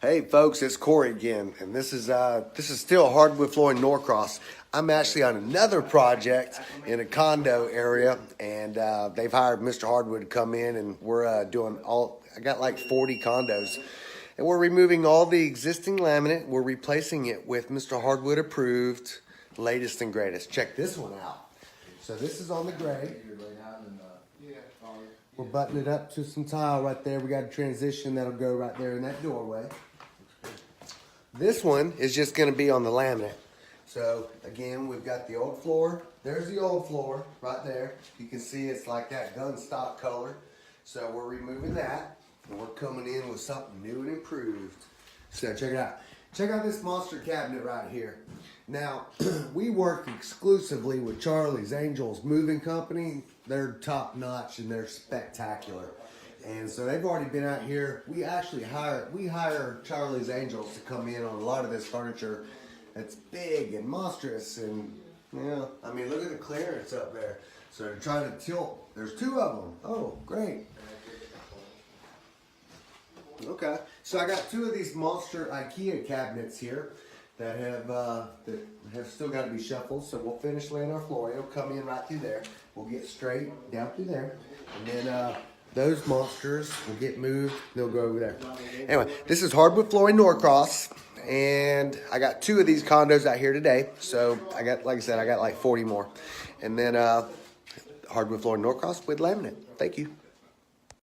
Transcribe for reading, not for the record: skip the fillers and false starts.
Hey folks, it's Corey again, and this is still Hardwood Flooring Norcross. I'm actually on another project in a condo area, and they've hired Mr. Hardwood to come in, and we're doing all. I got like 40 condos, and we're removing all the existing laminate. We're replacing it with Mr. Hardwood approved, latest and greatest. Check this one out. So this is on the grade. We're buttoning it up to some tile right there. We got a transition that'll go right there in that doorway. This one is just going to be on the laminate. So again, we've got the old floor. There's the old floor right there. You can see it's like that gun stock color. So we're removing that, and we're coming in with something new and improved. So check it out. Check out this monster cabinet right here. Now, we work exclusively with Charlie's Angels Moving Company. They're top notch and they're spectacular. And so they've already been out here. We hire Charlie's Angels to come in on a lot of this furniture that's big and monstrous. And, you know, I mean, look at the clearance up there. So they're trying to tilt. There's two of them. Oh, great. Okay, so I got two of these monster IKEA cabinets here that have still got to be shuffled. So we'll finish laying our floor. It'll come in right through there. We'll get straight down through there, and then those monsters will get moved. They'll go over there. Anyway, this is Hardwood Flooring Norcross, and I got two of these condos out here today. So I got, like I said, I got like 40 more, and then Hardwood Flooring Norcross with laminate. Thank you.